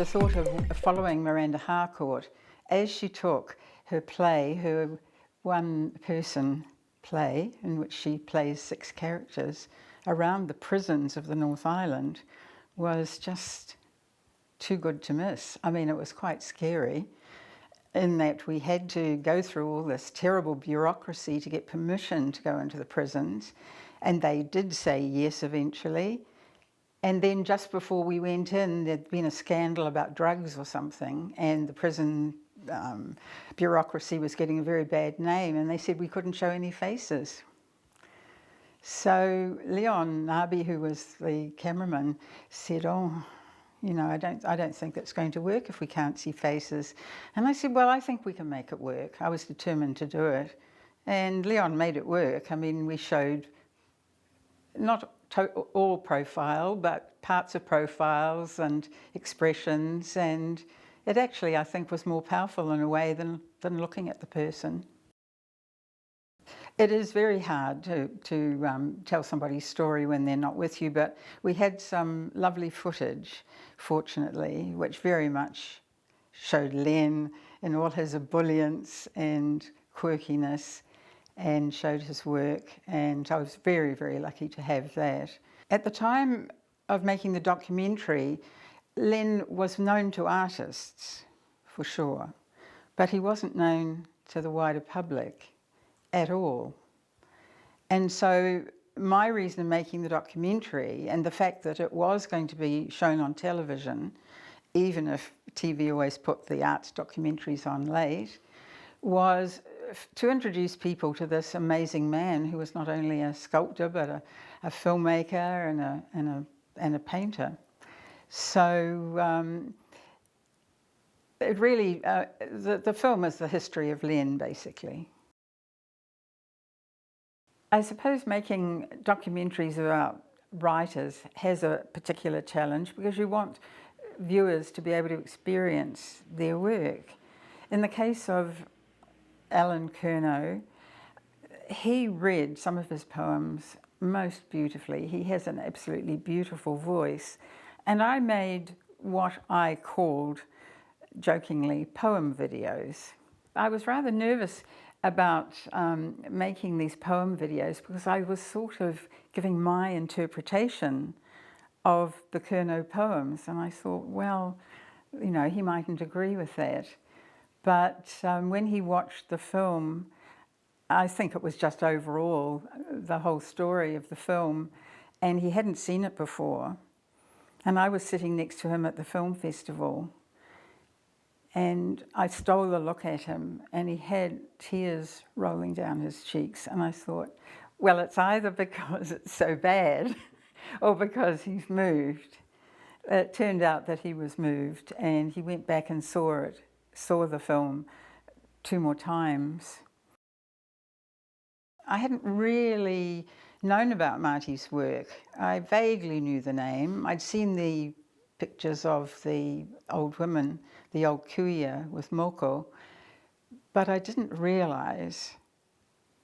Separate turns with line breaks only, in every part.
thought of following Miranda Harcourt as she took her play, her one-person play, in which she plays 6 characters, around the prisons of the North Island, was just too good to miss. I mean, it was quite scary in that we had to go through all this terrible bureaucracy to get permission to go into the prisons, and they did say yes eventually. And then just before we went in, there'd been a scandal about drugs or something, and the prison bureaucracy was getting a very bad name, and they said we couldn't show any faces. So Leon Nabi, who was the cameraman, said, "Oh, you know, I don't think it's going to work if we can't see faces." And I said, "Well, I think we can make it work." I was determined to do it. And Leon made it work. I mean, we showed not all profile, but parts of profiles and expressions, and it actually, I think, was more powerful in a way than looking at the person. It is very hard to tell somebody's story when they're not with you, but we had some lovely footage, fortunately, which very much showed Len in all his ebullience and quirkiness, and showed his work, and I was very, very lucky to have that. At the time of making the documentary, Len was known to artists, for sure, but he wasn't known to the wider public at all. And so my reason in making the documentary, and the fact that it was going to be shown on television, even if TV always put the arts documentaries on late, was to introduce people to this amazing man who was not only a sculptor but a filmmaker and a painter. So it really, the film is the history of Len, basically. I suppose making documentaries about writers has a particular challenge because you want viewers to be able to experience their work. In the case of Alan Curnow, he read some of his poems most beautifully. He has an absolutely beautiful voice. And I made what I called, jokingly, poem videos. I was rather nervous about making these poem videos because I was sort of giving my interpretation of the Curnow poems. And I thought, well, you know, he mightn't agree with that. But when he watched the film, I think it was just overall the whole story of the film, and he hadn't seen it before. And I was sitting next to him at the film festival, and I stole a look at him, and he had tears rolling down his cheeks. And I thought, well, it's either because it's so bad or because he's moved. It turned out that he was moved, and he went back and saw the film 2 more times. I hadn't really known about Marti's work. I vaguely knew the name. I'd seen the pictures of the old women, the old kuia with moko, but I didn't realise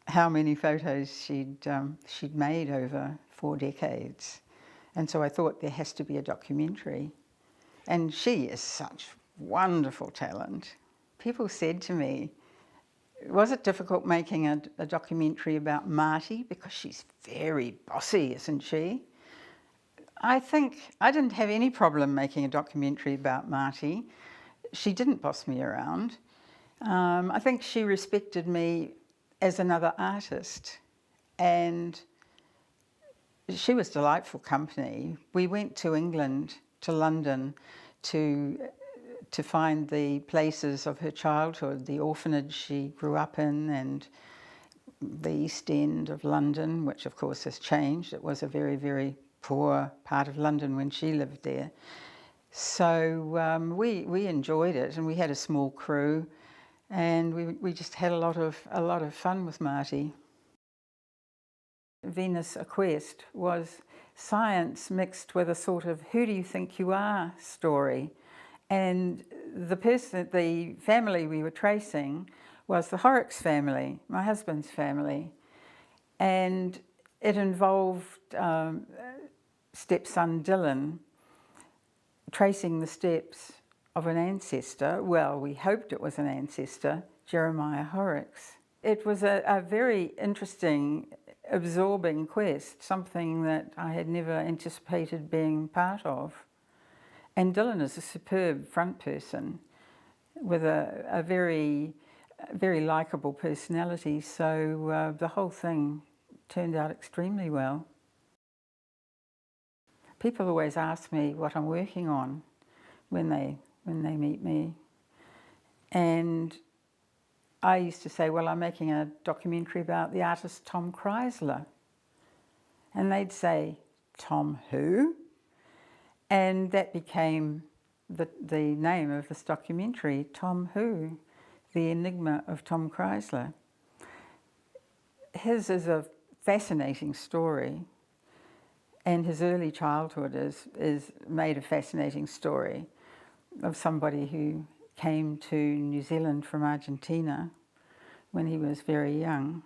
how many photos she'd made over 4 decades. And so I thought there has to be a documentary. And she is such wonderful talent. People said to me, was it difficult making a documentary about Marti? Because she's very bossy, isn't she? I think I didn't have any problem making a documentary about Marti. She didn't boss me around. I think she respected me as another artist, and she was delightful company. We went to England, to London, to find the places of her childhood, the orphanage she grew up in, and the East End of London, which of course has changed. It was a very, very poor part of London when she lived there. So we enjoyed it, and we had a small crew, and we just had a lot of fun with Marti. Venus: A Quest was science mixed with a sort of who do you think you are story. And the family we were tracing was the Horrocks family, my husband's family. And it involved stepson Dylan tracing the steps an ancestor. Well, we hoped it was an ancestor, Shirley Horrocks. It was a very interesting, absorbing quest, something that I had never anticipated being part of. And Dylan is a superb front person with a very likeable personality, so the whole thing turned out extremely well. People always ask me what I'm working on when they meet me, and I used to say, well, I'm making a documentary about the artist Tom Chrysler. And they'd say, Tom who? And that became the name of this documentary, Tom Who, The Enigma of Tom Chrysler. His is a fascinating story, and his early childhood is made a fascinating story of somebody who came to New Zealand from Argentina when he was very young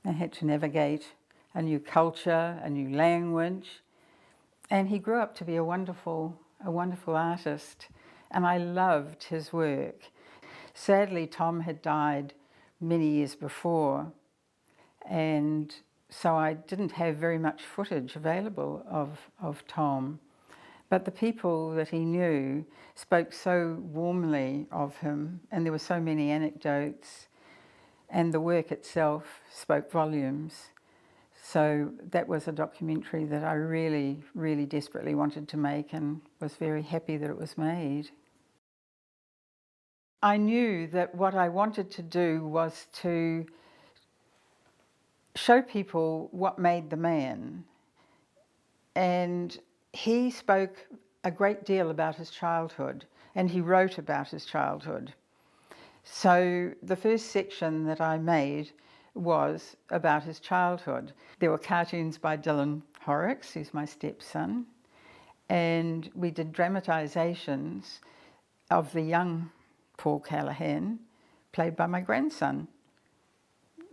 and had to navigate a new culture, a new language, and he grew up to be a wonderful artist, and I loved his work. Sadly, Tom had died many years before, and so I didn't have very much footage available of Tom. But the people that he knew spoke so warmly of him, and there were so many anecdotes, and the work itself spoke volumes. So that was a documentary that I really, really desperately wanted to make, and was very happy that it was made. I knew that what I wanted to do was to show people what made the man. And he spoke a great deal about his childhood, and he wrote about his childhood. So the first section that I made was about his childhood. There were cartoons by Len Lye, who's my stepson, and we did dramatisations of the young Paul Callaghan, played by my grandson.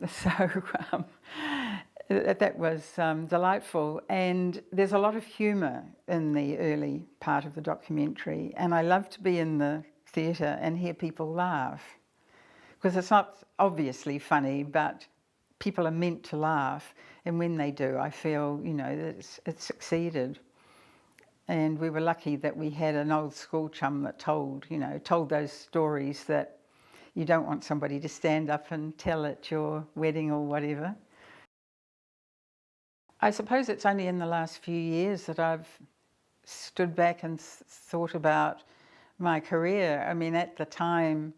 So that was delightful, and there's a lot of humour in the early part of the documentary, and I love to be in the theatre and hear people laugh, because it's not obviously funny, but people are meant to laugh, and when they do, I feel, you know, that it's succeeded. And we were lucky that we had an old school chum that told those stories that you don't want somebody to stand up and tell at your wedding or whatever. I suppose it's only in the last few years that I've stood back and thought about my career. I mean, at the time,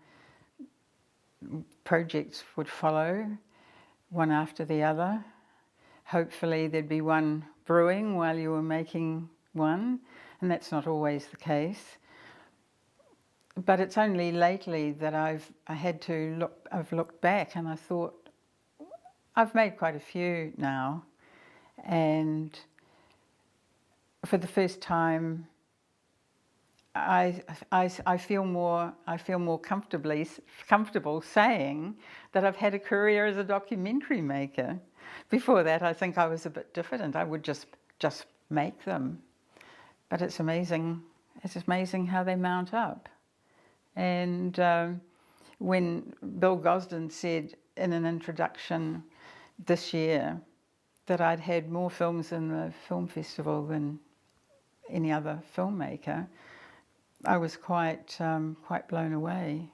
projects would follow, one after the other. Hopefully there'd be one brewing while you were making one, and that's not always the case. But it's only lately that I've looked back and I thought, I've made quite a few now, and for the first time I feel more comfortable saying that I've had a career as a documentary maker. Before that, I think I was a bit diffident. I would just make them, but it's amazing. It's amazing how they mount up. And when Bill Gosden said in an introduction this year that I'd had more films in the film festival than any other filmmaker, I was quite blown away.